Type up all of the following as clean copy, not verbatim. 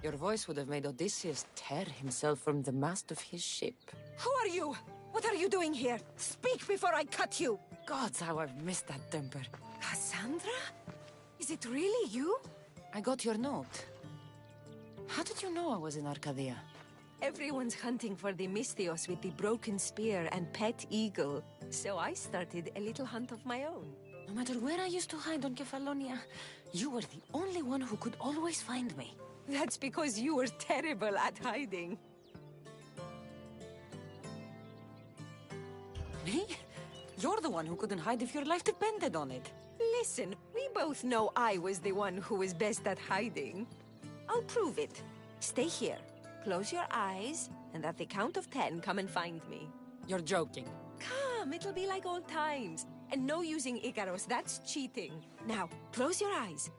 Your voice would have made Odysseus tear himself from the mast of his ship. Who are you? What are you doing here? Speak before I cut you! Gods, how I've missed that temper. Cassandra? Is it really you? I got your note. How did you know I was in Arcadia? Everyone's hunting for the Misthios with the broken spear and pet eagle. So I started a little hunt of my own. No matter where I used to hide on Kefalonia, you were the only one who could always find me. That's because you were terrible at hiding. Me? You're the one who couldn't hide if your life depended on it. Listen, we both know I was the one who was best at hiding. I'll prove it. Stay here, close your eyes, and at the count of 10, come and find me. You're joking. Come, it'll be like old times. And no using Icaros, that's cheating. Now, close your eyes.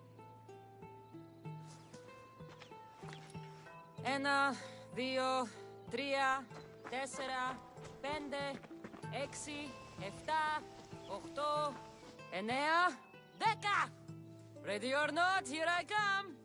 Ένα, δύο, τρία, τέσσερα, πέντε, έξι, εφτά, οχτώ, εννέα, δέκα! Ready or not, here I come!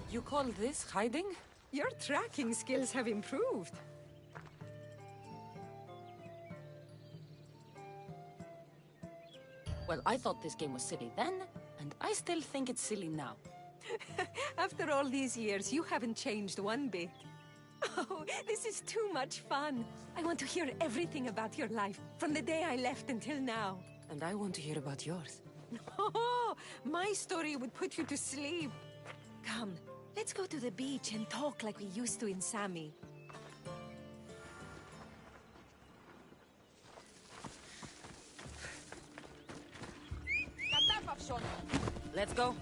You call this hiding? Your tracking skills have improved. Well, I thought this game was silly then, and I still think it's silly now. After all these years, you haven't changed one bit. Oh, this is too much fun. I want to hear everything about your life, from the day I left until now. And I want to hear about yours. Oh, my story would put you to sleep. Come, let's go to the beach and talk like we used to in Sami. Let's go.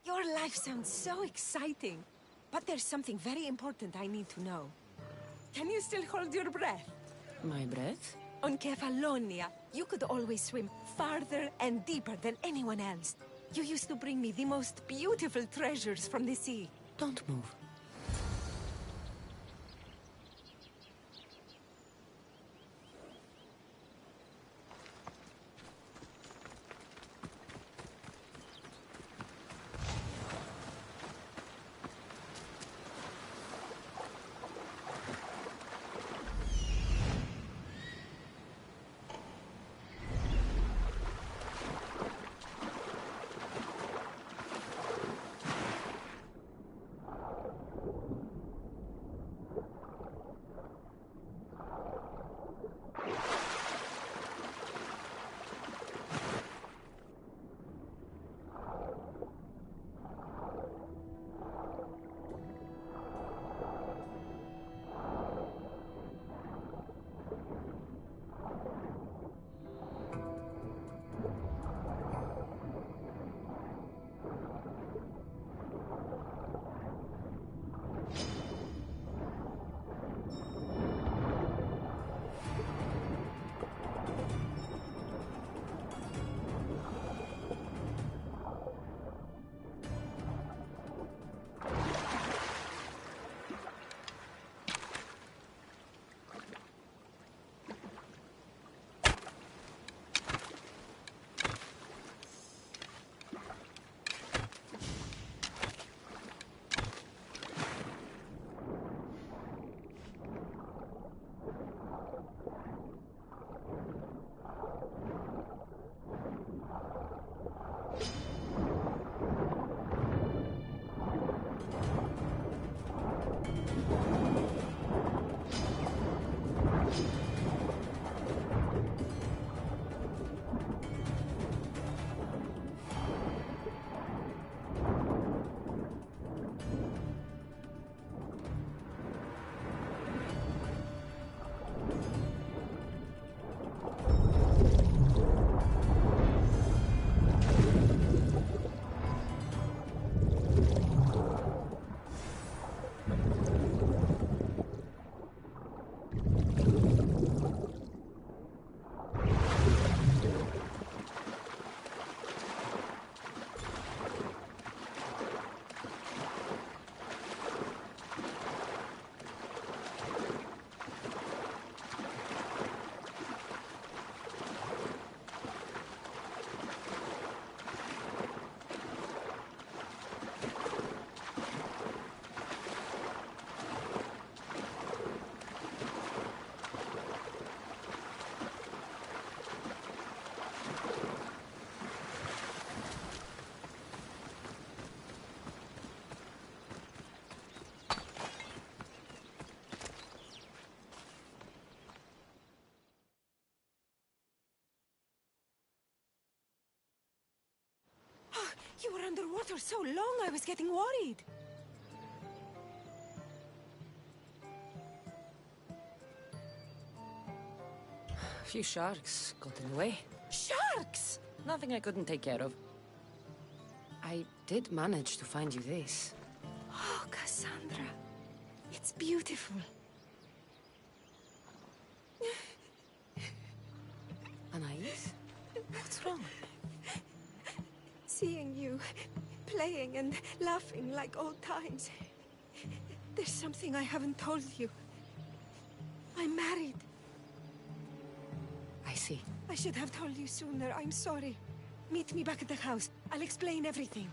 Your life sounds so exciting. But there's something very important I need to know. Can you still hold your breath? My breath? On Kefalonia, you could always swim farther and deeper than anyone else. You used to bring me the most beautiful treasures from the sea. Don't move. You were underwater so long, I was getting worried. A few sharks got in the way. Sharks! Nothing I couldn't take care of. I did manage to find you this. Oh, Cassandra. It's beautiful. Anais? What's wrong? Seeing you playing and laughing like old times. There's something I haven't told you. I'm married. I see. I should have told you sooner. I'm sorry. Meet me back at the house. I'll explain everything.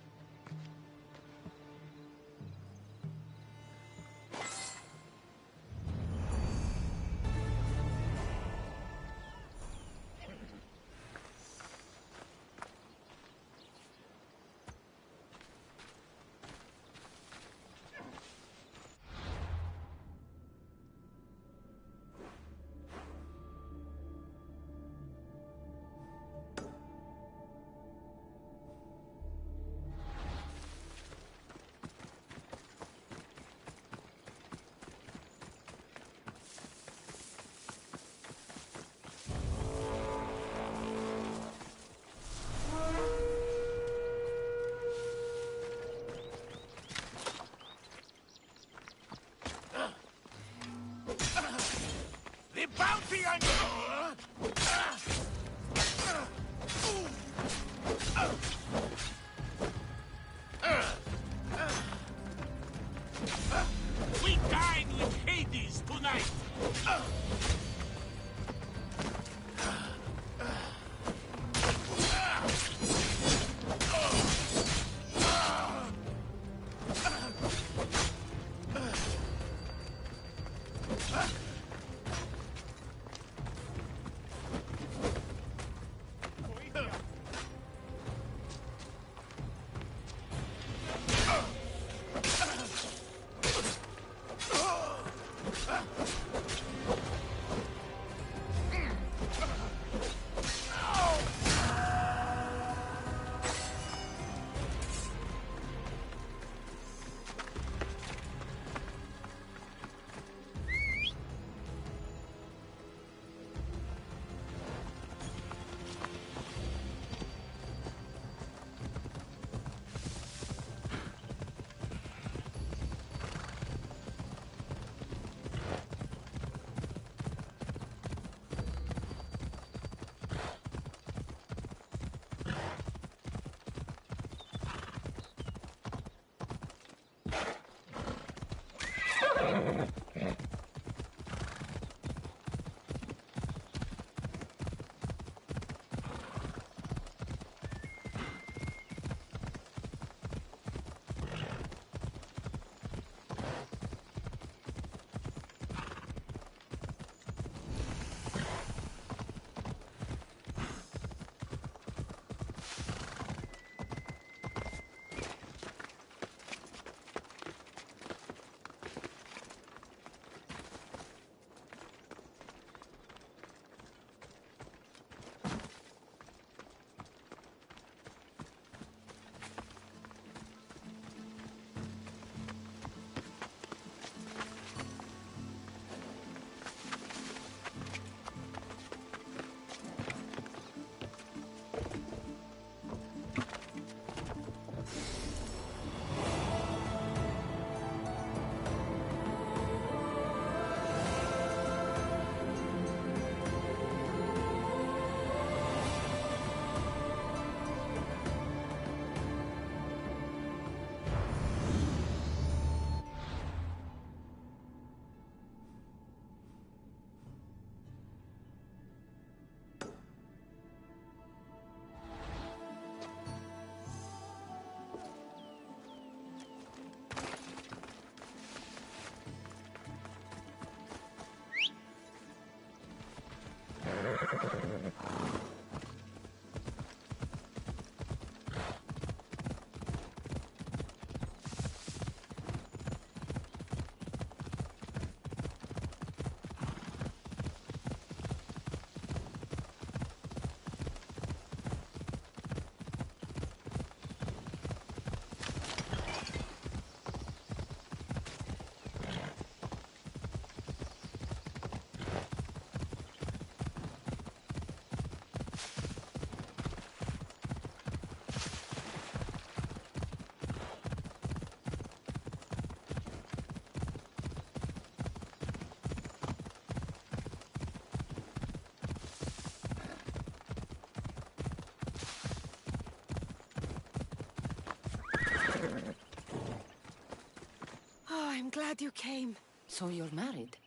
I'm glad you came. So you're married?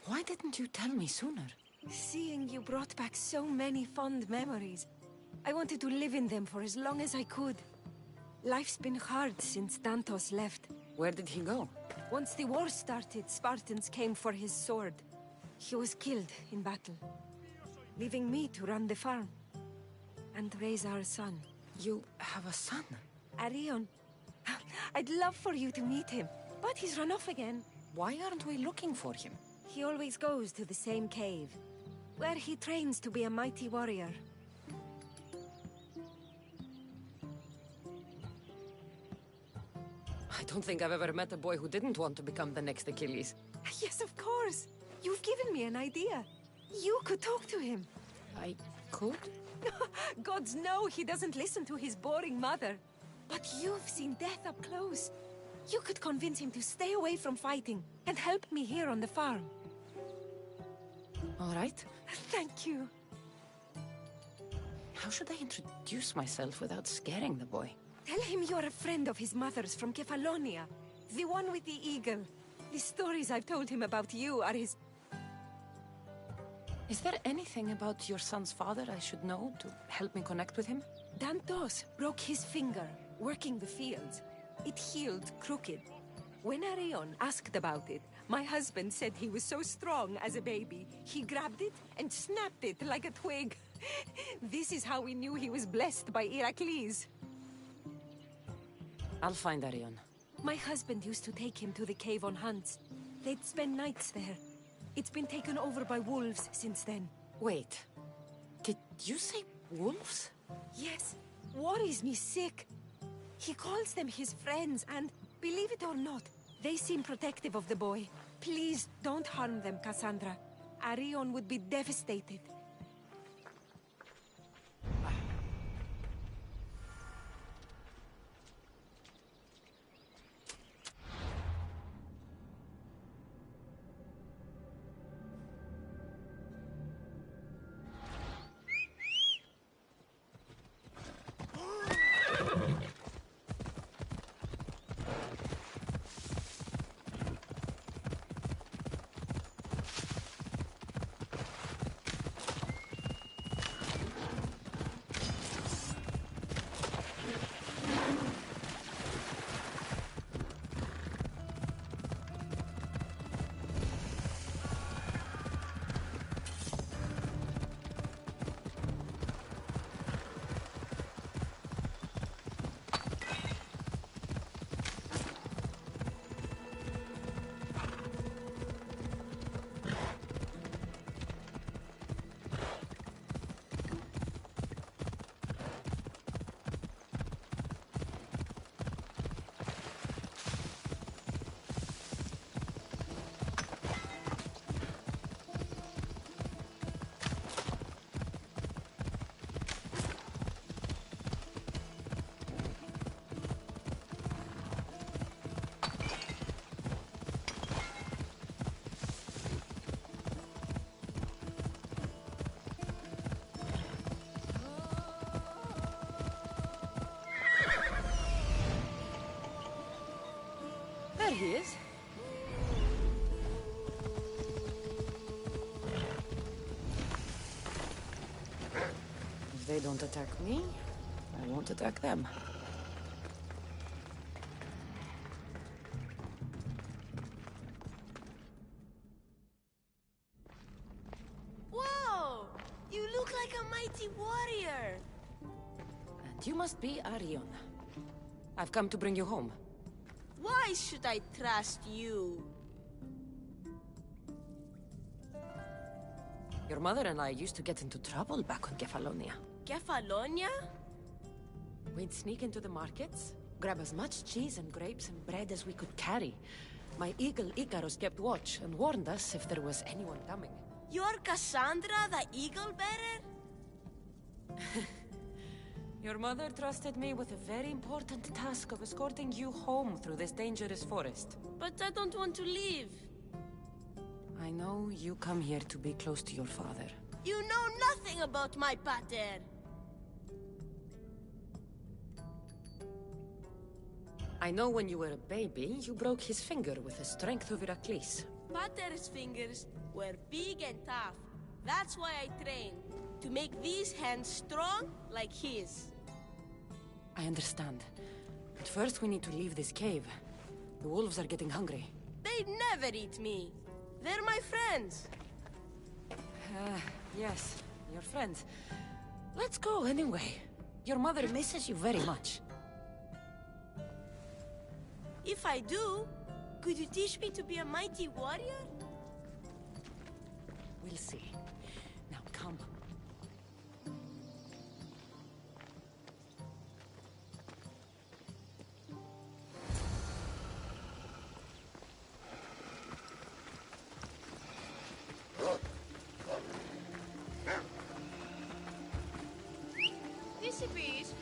Why didn't you tell me sooner? Seeing you brought back so many fond memories. I wanted to live in them for as long as I could. Life's been hard since Dantos left. Where did he go? Once the war started, Spartans came for his sword. He was killed in battle, leaving me to run the farm and raise our son. You have a son? Arion. I'd love for you to meet him, but he's run off again. Why aren't we looking for him? He always goes to the same cave, where he trains to be a mighty warrior. I don't think I've ever met a boy who didn't want to become the next Achilles. Yes, of course. You've given me an idea. You could talk to him. I could? Gods know he doesn't listen to his boring mother. But you've seen death up close. You could convince him to stay away from fighting and help me here on the farm. All right. Thank you. How should I introduce myself without scaring the boy? Tell him you're a friend of his mother's from Kefalonia. The one with the eagle. The stories I've told him about you are his... Is there anything about your son's father I should know to help me connect with him? Dantos broke his finger working the fields. It healed crooked. When Arion asked about it, my husband said he was so strong as a baby. He grabbed it and snapped it like a twig. This is how we knew he was blessed by Heracles. I'll find Arion. My husband used to take him to the cave on hunts. They'd spend nights there. It's been taken over by wolves since then. Wait. Did you say wolves? Yes. Worries me sick. He calls them his friends and, believe it or not, they seem protective of the boy. Please don't harm them, Cassandra. Arion would be devastated. There he is. If they don't attack me, I won't attack them. Whoa! You look like a mighty warrior! And you must be Arion. I've come to bring you home. Why should I trust you? Your mother and I used to get into trouble back on Kefalonia. Kefalonia? We'd sneak into the markets, grab as much cheese and grapes and bread as we could carry. My eagle Icarus kept watch and warned us if there was anyone coming. You're Cassandra, the eagle bearer? Your mother trusted me with a very important task of escorting you home through this dangerous forest. But I don't want to leave. I know you come here to be close to your father. You know nothing about my pater. I know when you were a baby, you broke his finger with the strength of Heracles. Pater's fingers were big and tough. That's why I trained, to make these hands strong like his. I understand. But first we need to leave this cave. The wolves are getting hungry. They'd never eat me. They're my friends. Yes, your friends. Let's go anyway. Your mother misses you very much. If I do, could you teach me to be a mighty warrior? We'll see. Now come. This is.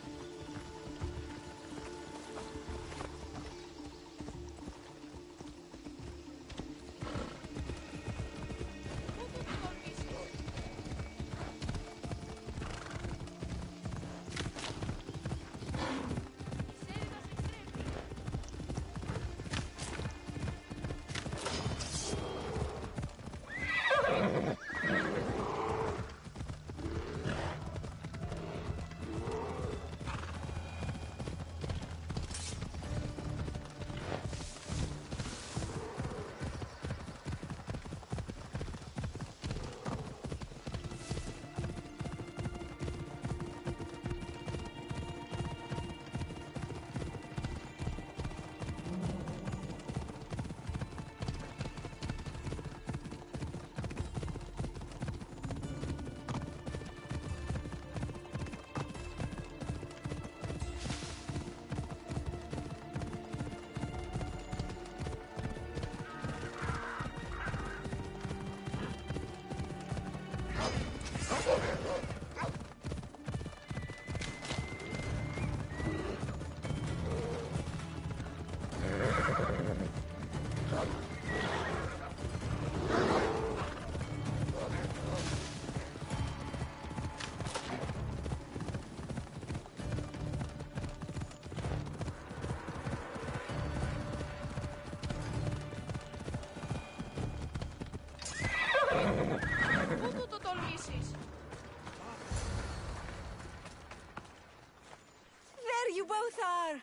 There you both are!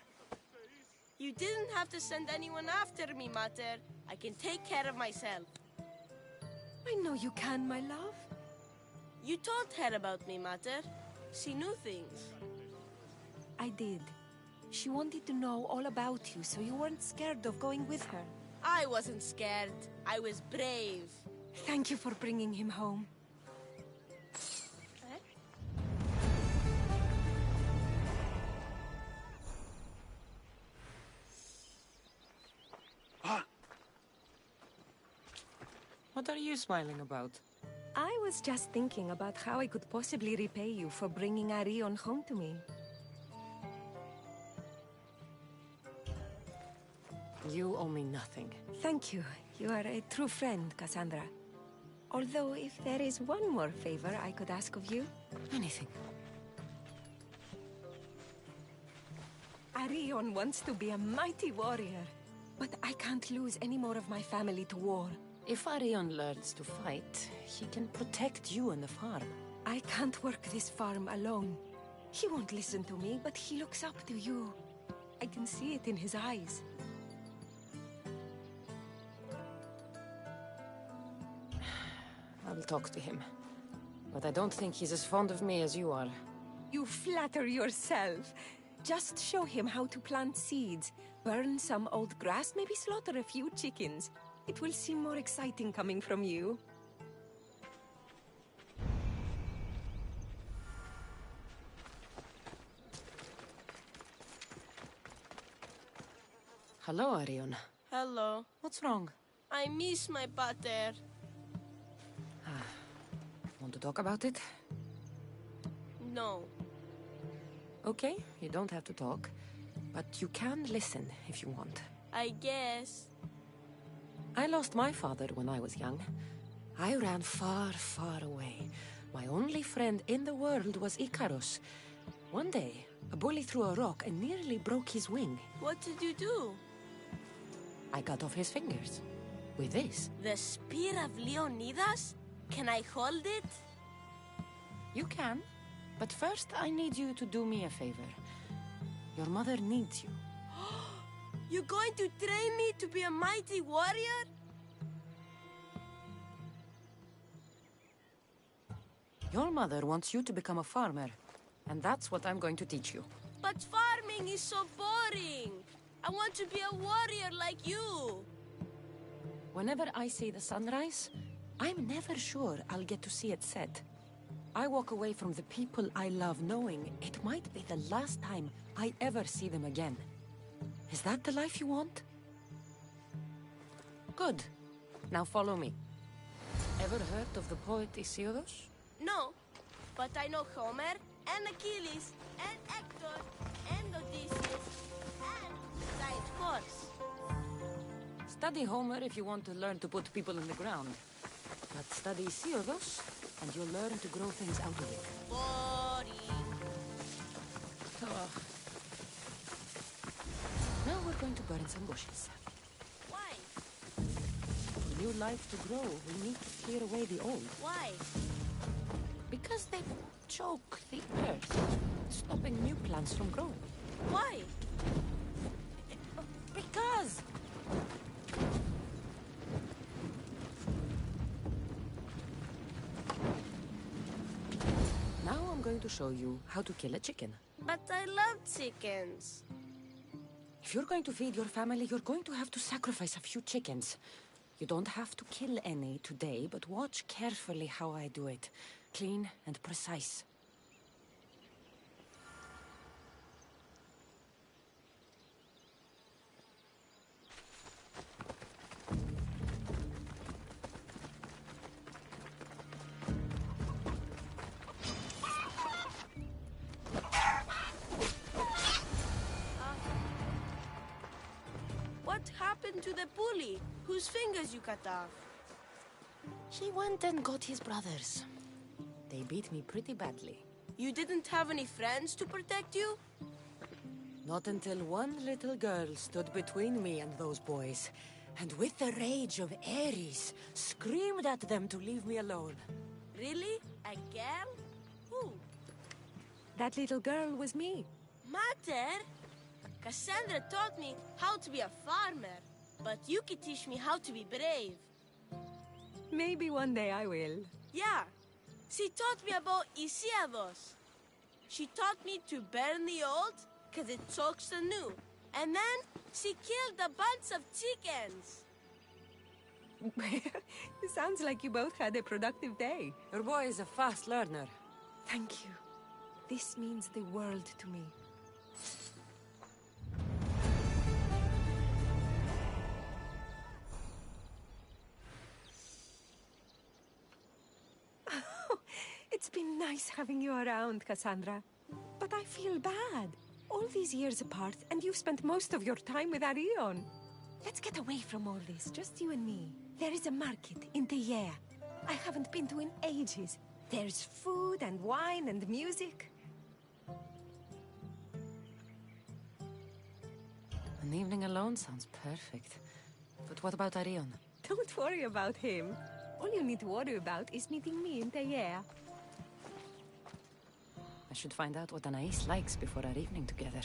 You didn't have to send anyone after me, Mater. I can take care of myself. I know you can, my love. You told her about me, Mater. She knew things. I did. She wanted to know all about you, so you weren't scared of going with her. I wasn't scared. I was brave. Thank you for bringing him home. What are you smiling about? I was just thinking about how I could possibly repay you for bringing Arion home to me. You owe me nothing. Thank you. You are a true friend, Cassandra. Although, if there is one more favor I could ask of you... Anything. Arion wants to be a mighty warrior. But I can't lose any more of my family to war. If Arion learns to fight, he can protect you and the farm. I can't work this farm alone. He won't listen to me, but he looks up to you. I can see it in his eyes. I'll talk to him. But I don't think he's as fond of me as you are. You flatter yourself. Just show him how to plant seeds, burn some old grass, maybe slaughter a few chickens. It will seem more exciting coming from you. Hello, Arion. Hello. What's wrong? I miss my pater. Want to talk about it? No. Okay, you don't have to talk. But you can listen if you want. I guess. I lost my father when I was young. I ran far, far away. My only friend in the world was Icarus. One day, A bully threw a rock and nearly broke his wing. What did you do? I cut off his fingers. With this. The spear of Leonidas? Can I hold it? You can. But first, I need you to do me a favor. Your mother needs you. You're going to train me to be a mighty warrior? Your mother wants you to become a farmer. And that's what I'm going to teach you. But farming is so boring. I want to be a warrior like you. Whenever I see the sunrise, I'm never sure I'll get to see it set. I walk away from the people I love knowing it might be the last time I ever see them again. Is that the life you want? Good. Now follow me. Ever heard of the poet Hesiodus? No, but I know Homer, and Achilles, and Hector, and Odysseus, and Giant Horse. Study Homer if you want to learn to put people in the ground. But study Hesiodus, and you'll learn to grow things out of it. Boring. Oh. Now we're going to burn some bushes. Why? For new life to grow, we need to clear away the old. Why? Because they choke the earth, stopping new plants from growing. Why? Because! Now I'm going to show you how to kill a chicken. But I love chickens. If you're going to feed your family, you're going to have to sacrifice a few chickens. You don't have to kill any today, but watch carefully how I do it. Clean and precise. What happened to the bully whose fingers you cut off? He went and got his brothers. They beat me pretty badly. You didn't have any friends to protect you? Not until one little girl stood between me and those boys, and with the rage of Ares, screamed at them to leave me alone. Really? A girl? Who? That little girl was me. Mater? Cassandra taught me how to be a farmer, but you could teach me how to be brave. Maybe one day I will. Yeah, she taught me about Hesiodus. She taught me to burn the old, because it chokes the new. And then she killed a bunch of chickens. It sounds like you both had a productive day. Your boy is a fast learner. Thank you. This means the world to me. It's been nice having you around, Cassandra. But I feel bad. All these years apart, and you've spent most of your time with Arion. Let's get away from all this, just you and me. There is a market in Teia. I haven't been to in ages. There's food and wine and music. An evening alone sounds perfect. But what about Arion? Don't worry about him. All you need to worry about is meeting me in Teia. I should find out what Anais likes before our evening together.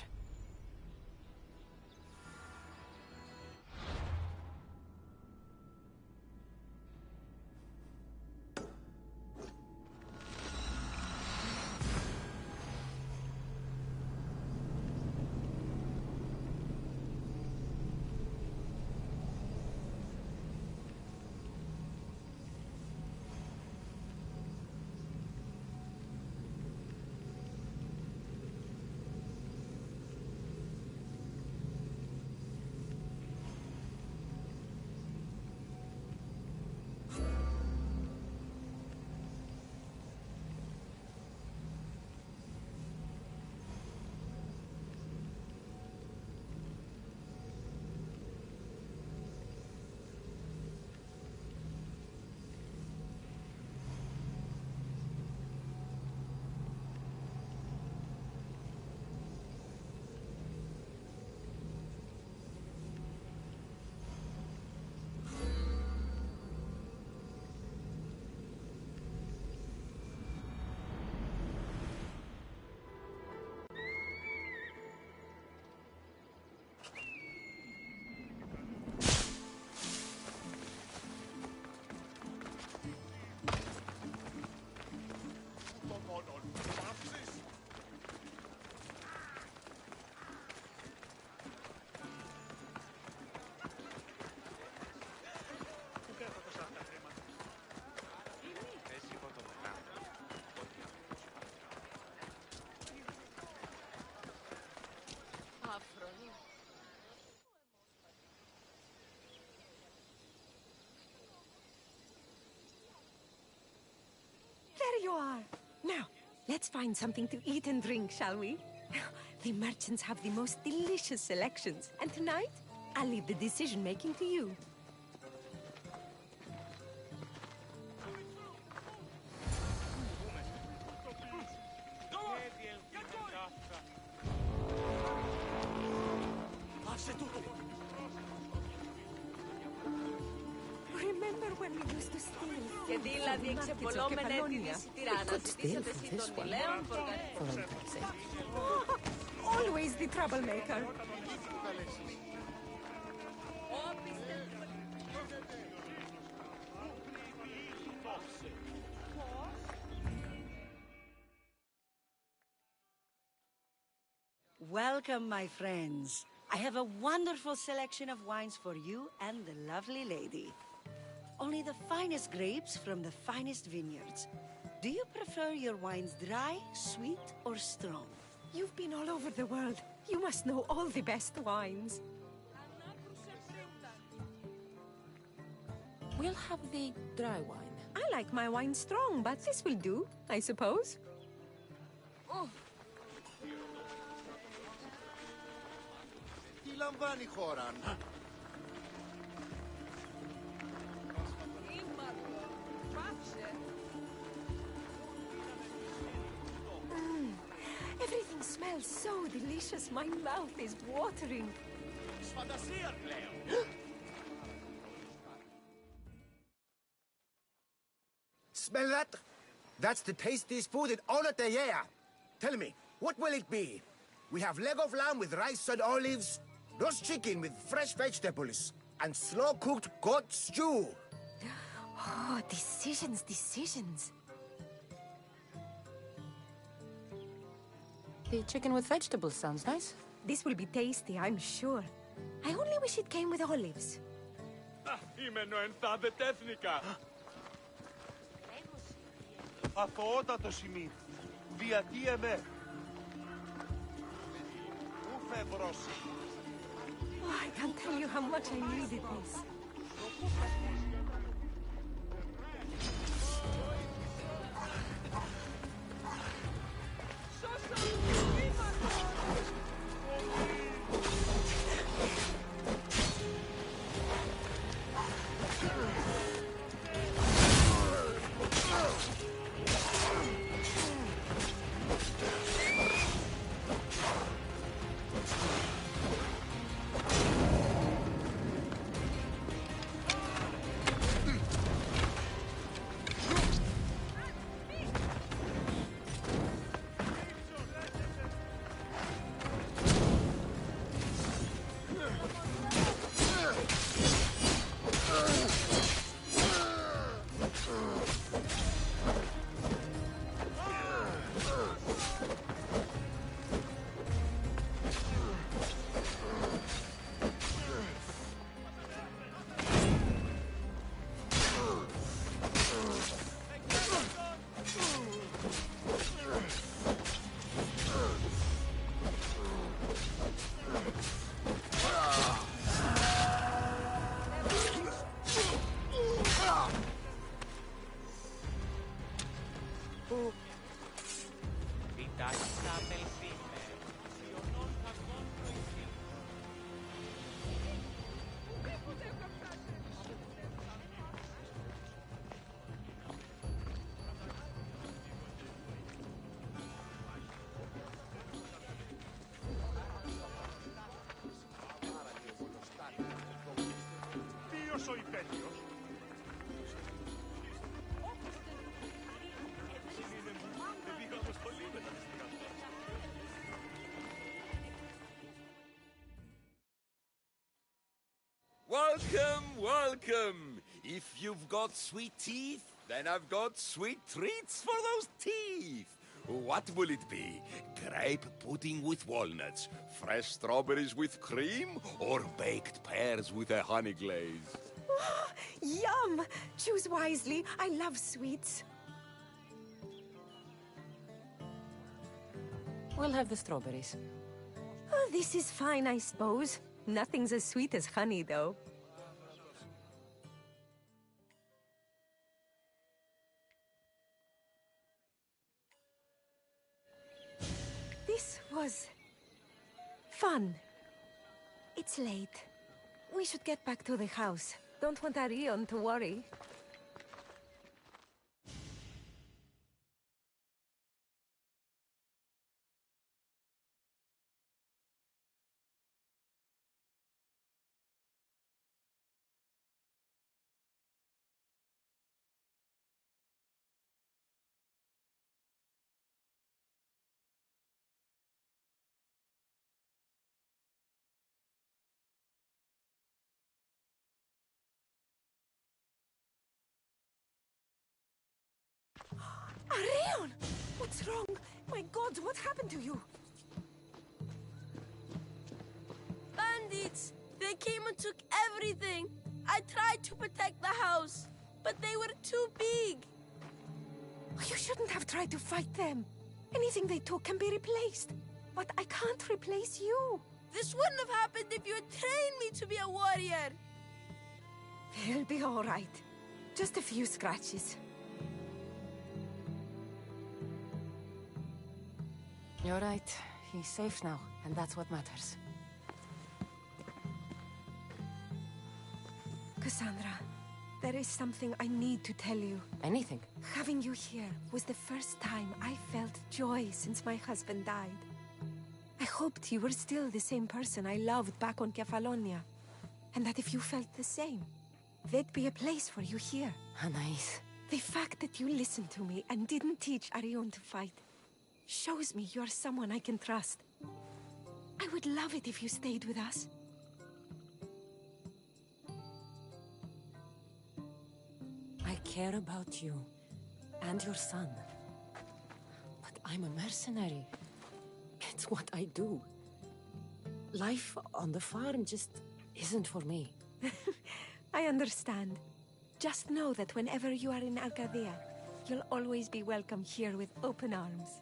There you are. Now, let's find something to eat and drink, shall we? The merchants have the most delicious selections, and tonight, I'll leave the decision-making to you. Remember when we used to steal Και δηλαδή εξεπολόμενα έτη της τυράννας ζητήσατε εσύ τον Ηλέον Always the troublemaker. Welcome, my friends. I have a wonderful selection of wines for you and the lovely lady. Only the finest grapes from the finest vineyards. Do you prefer your wines dry, sweet, or strong? You've been all over the world. You must know all the best wines. We'll have the dry wine. I like my wine strong, but this will do, I suppose. Τι λαμβάνει η χώρα? Everything smells so delicious. My mouth is watering. Φαντασία πλέον. Smell that? That's the tastiest food in all of the year. Tell me, what will it be? We have leg of lamb with rice and olives, roast chicken with fresh vegetables, and slow-cooked goat stew. Oh, decisions. The chicken with vegetables sounds nice. This will be tasty, I'm sure. I only wish it came with olives. Είμαι νοενθάδε τέθνικα. Αθωότατο σημείο. Διατί εμέ. Ου φευρώσει. Oh, I can't tell you how much I needed this. ο υπέτειος. Welcome, welcome. If you've got sweet teeth, then I've got sweet treats for those teeth. What will it be? Grape pudding with walnuts, fresh strawberries with cream, or baked pears with a honey glaze? Yum! Choose wisely. I love sweets. We'll have the strawberries. Oh, This is fine, I suppose. Nothing's as sweet as honey, though. This was fun. It's late. We should get back to the house. Don't want Arion to worry. Arion! What's wrong? My God, what happened to you? Bandits! They came and took everything. I tried to protect the house, but they were too big. You shouldn't have tried to fight them. Anything they took can be replaced. But I can't replace you. This wouldn't have happened if you had trained me to be a warrior. They'll be all right. Just a few scratches. You're right. He's safe now, and that's what matters. Cassandra, there is something I need to tell you. Anything? Having you here was the first time I felt joy since my husband died. I hoped you were still the same person I loved back on Kefalonia, and that if you felt the same, there'd be a place for you here. Nice. The fact that you listened to me and didn't teach Arion to fight shows me you're someone I can trust. I would love it if you stayed with us. I care about you and your son. But I'm a mercenary. It's what I do. Life on the farm just isn't for me. I understand. Just know that whenever you are in Arcadia, you'll always be welcome here with open arms.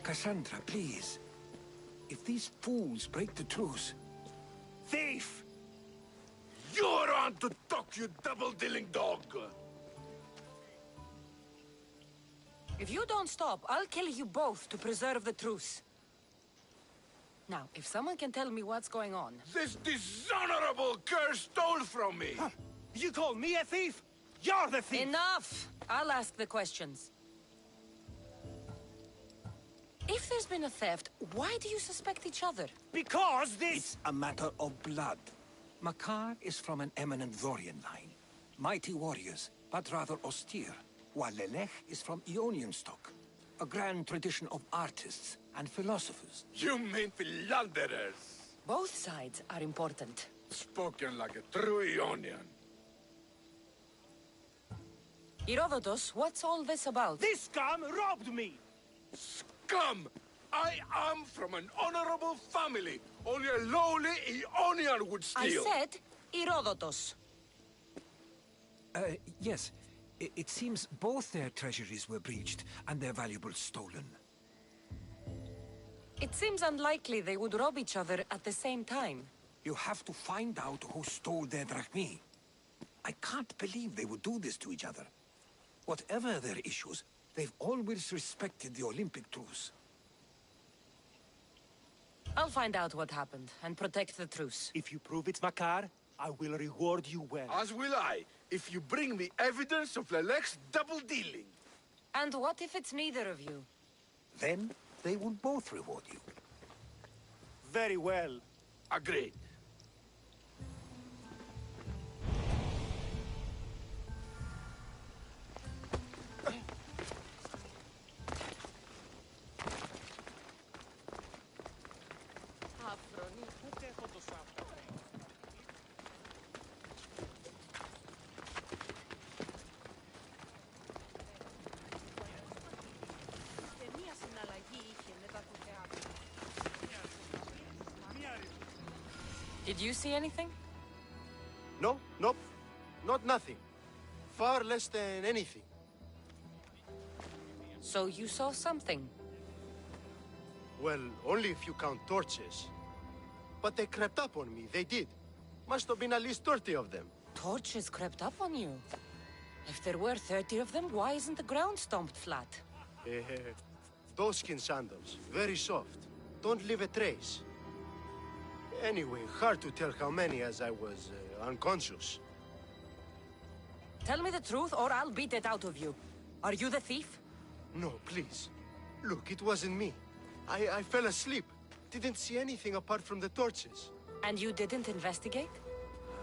Cassandra, please. If these fools break the truce... Thief! You're on to talk, you double-dealing dog! If you don't stop, I'll kill you both to preserve the truce. Now, if someone can tell me what's going on... This dishonorable cur stole from me! Huh. You call me a thief? You're the thief! Enough! I'll ask the questions. If there's been a theft, why do you suspect each other? Because this... It's a matter of blood. Makar is from an eminent Vorian line. Mighty warriors, but rather austere. While Lelech is from Ionian stock. A grand tradition of artists and philosophers. You mean philanderers? Both sides are important. Spoken like a true Ionian. Herodotus, what's all this about? This scum robbed me! Scum! I am from an honorable family. Only a lowly Ionian would steal. I said Herodotus. Yes. It seems both their treasuries were breached and their valuables stolen. It seems unlikely they would rob each other at the same time. You have to find out who stole their drachmi. I can't believe they would do this to each other. Whatever their issues, they've always respected the Olympic truce. I'll find out what happened and protect the truce. If you prove it's Makar, I will reward you well. As will I, if you bring me evidence of Lelech's double-dealing. And what if it's neither of you? Then they will both reward you. Very well. Agreed. Did you see anything? No, nope. Not nothing. Far less than anything. So you saw something? Well, only if you count torches. But they crept up on me, they did. Must have been at least 30 of them. Torches crept up on you? If there were 30 of them, why isn't the ground stomped flat? Doeskin sandals, very soft. Don't leave a trace. Anyway, hard to tell how many as I was unconscious. Tell me the truth or I'll beat it out of you. Are you the thief? No, please. Look, it wasn't me. I fell asleep. Didn't see anything apart from the torches. And you didn't investigate?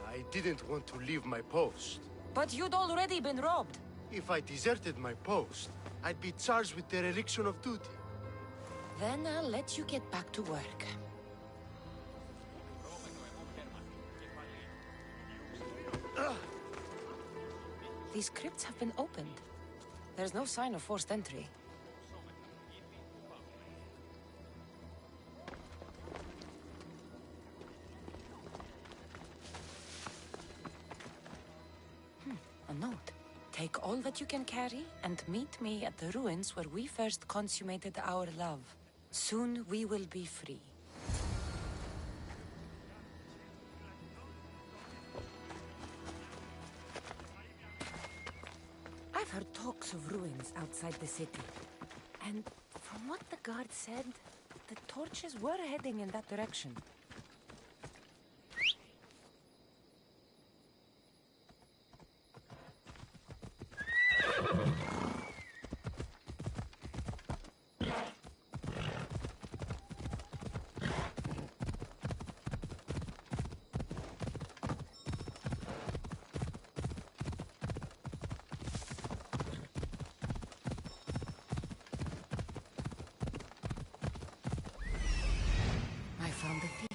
I didn't want to leave my post. But you'd already been robbed. If I deserted my post, I'd be charged with dereliction of duty. Then I'll let you get back to work. These crypts have been opened. There's no sign of forced entry. A note. Take all that you can carry and meet me at the ruins where we first consummated our love. Soon we will be free. I've heard talks of ruins outside the city. And from what the guard said, the torches were heading in that direction. I found the thief.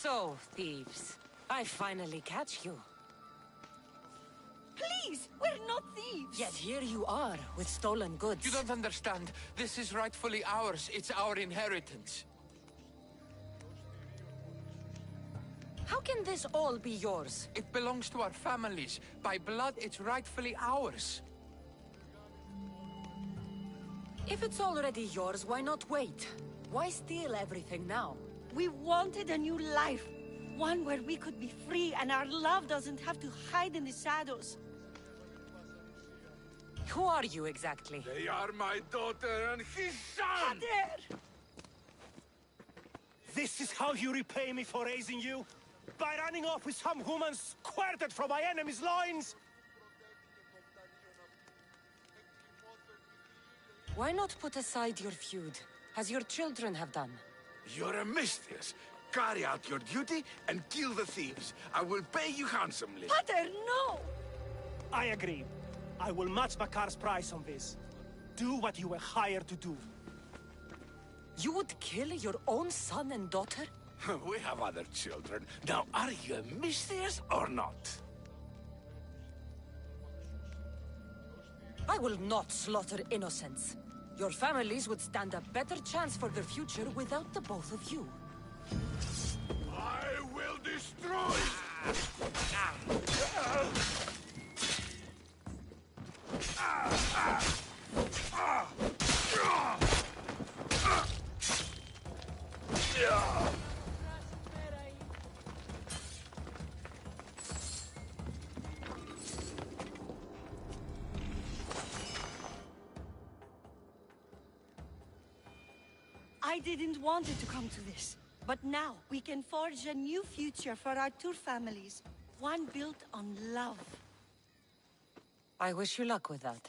So, thieves, I finally catch you. Please, we're not thieves. Yet here you are, with stolen goods. You don't understand. This is rightfully ours. It's our inheritance. How can this all be yours? It belongs to our families. By blood, it's rightfully ours. If it's already yours, why not wait? Why steal everything now? We wanted a new life. One where we could be free and our love doesn't have to hide in the shadows. Who are you exactly? They are my daughter and his son! Father! This is how you repay me for raising you? By running off with some woman squirted from my enemy's loins? Why not put aside your feud, as your children have done? You're a mistress. Carry out your duty and kill the thieves. I will pay you handsomely. Father, no! I agree. I will match Makar's price on this. Do what you were hired to do. You would kill your own son and daughter? We have other children. Now, are you a mistress or not? I will not slaughter innocents. Your families would stand a better chance for their future without the both of you. I will destroy! I didn't want it to come to this. But now, we can forge a new future for our two families. One built on love. I wish you luck with that.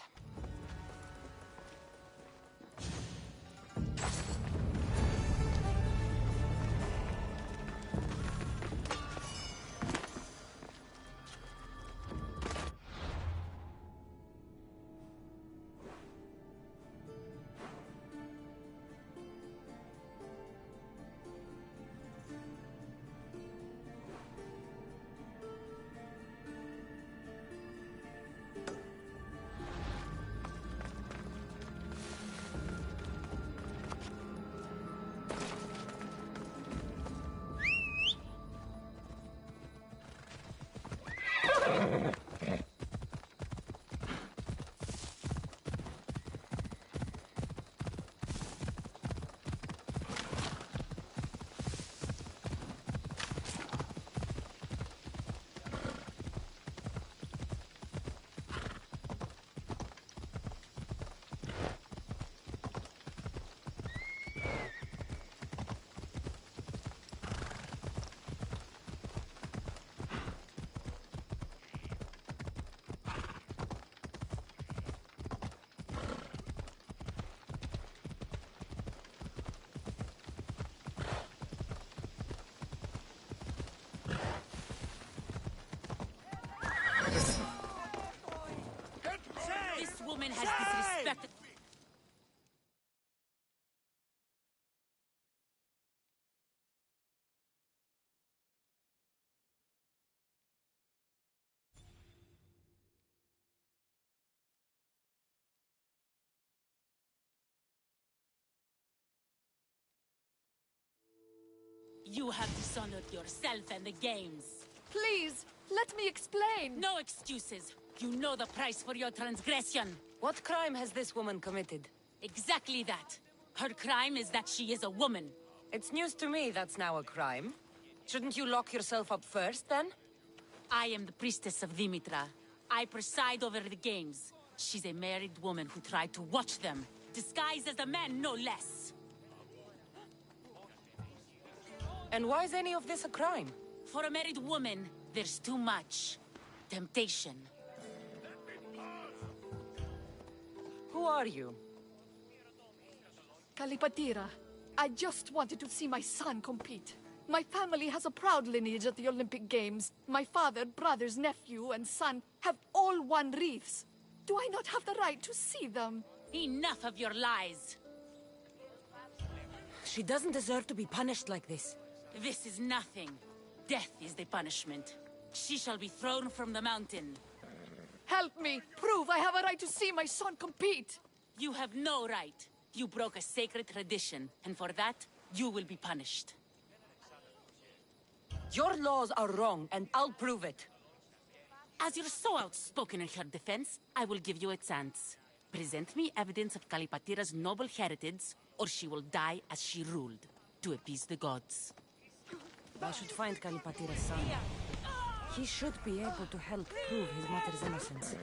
This woman has disrespected... You have dishonored yourself and the games. Please, let me explain. No excuses. You know the price for your transgression. What crime has this woman committed? Exactly that. Her crime is that she is a woman. It's news to me that's now a crime. Shouldn't you lock yourself up first, then? I am the priestess of Dimitra. I preside over the games. She's a married woman who tried to watch them, disguised as a man, no less. And why is any of this a crime? For a married woman, there's too much temptation. Who are you? Kalipatira, I just wanted to see my son compete. My family has a proud lineage at the Olympic Games. My father, brothers, nephew, and son have all won wreaths. Do I not have the right to see them? Enough of your lies. She doesn't deserve to be punished like this. This is nothing. Death is the punishment. She shall be thrown from the mountain. Help me! Prove I have a right to see my son compete! You have no right. You broke a sacred tradition, and for that, you will be punished. Your laws are wrong, and I'll prove it. As you're so outspoken in her defense, I will give you a chance. Present me evidence of Kalipatira's noble heritage, or she will die as she ruled, to appease the gods. I should find Kalipatira's son. He should be able to help prove his mother's innocence.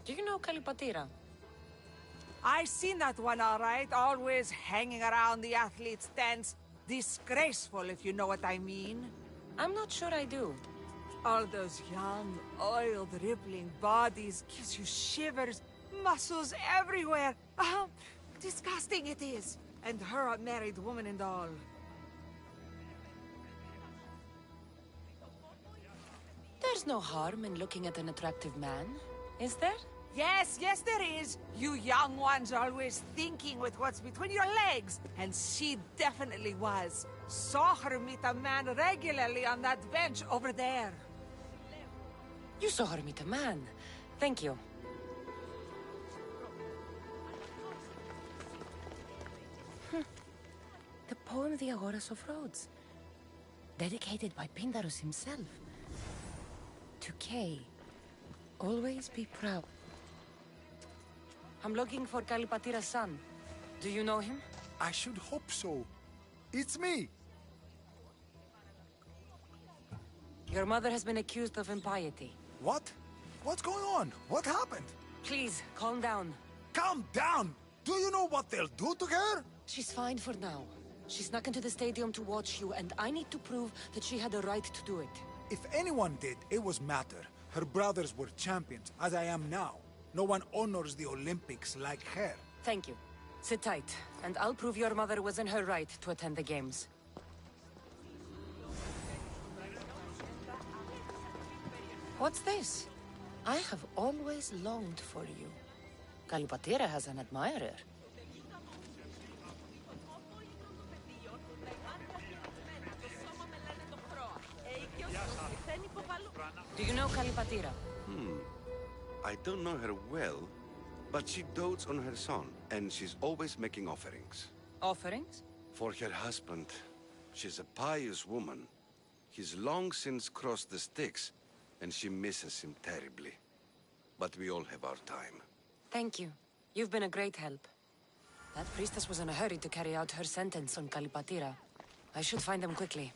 Do you know Kalipatira? I seen that one all right, always hanging around the athletes' tents. Disgraceful, if you know what I mean. I'm not sure I do. All those young, oiled, rippling bodies gives you shivers, muscles everywhere. Disgusting it is. And her a married woman and all. There's no harm in looking at an attractive man, is there? Yes, yes there is. You young ones are always thinking with what's between your legs. And she definitely was. Saw her meet a man regularly on that bench over there. You saw her meet a man. Thank you. The poem The Agoras of Rhodes. Dedicated by Pindarus himself. To Kay. Always be proud. I'm looking for Kalipatira's son. Do you know him? I should hope so. It's me. Your mother has been accused of impiety. What? What's going on? What happened? Please, calm down. Calm down! Do you know what they'll do to her? She's fine for now. She snuck into the stadium to watch you, and I need to prove that she had a right to do it. If anyone did, it was Matter. Her brothers were champions, as I am now. No one honors the Olympics like her. Thank you. Sit tight, and I'll prove your mother was in her right to attend the games. What's this? I have always longed for you. Kalipatira has an admirer. Do you know Kalipatira? I don't know her well, but she dotes on her son, and she's always making offerings. Offerings? For her husband. She's a pious woman. He's long since crossed the Styx, and she misses him terribly. But we all have our time. Thank you. You've been a great help. That priestess was in a hurry to carry out her sentence on Kalipatira. I should find them quickly.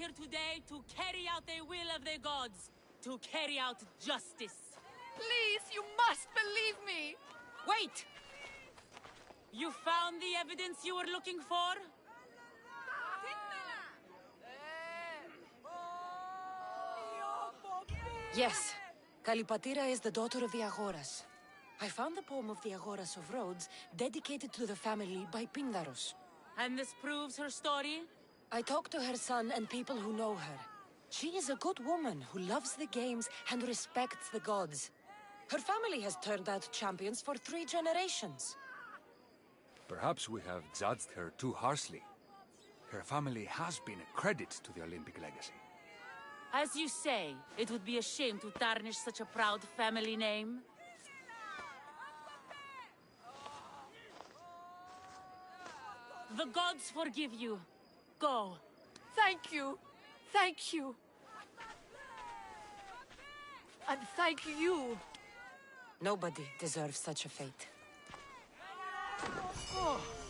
here today to carry out the will of the gods, to carry out justice. Please, you must believe me! Wait! You found the evidence you were looking for? Yes. Kalipatira is the daughter of the Agoras. I found the poem of the Agoras of Rhodes dedicated to the family by Pindaros. And this proves her story? I talked to her son and people who know her. She is a good woman who loves the games and respects the gods. Her family has turned out champions for 3 generations. Perhaps we have judged her too harshly. Her family has been a credit to the Olympic legacy. As you say, it would be a shame to tarnish such a proud family name. The gods forgive you. Go. Thank you. Thank you. And thank you. Nobody deserves such a fate. Oh.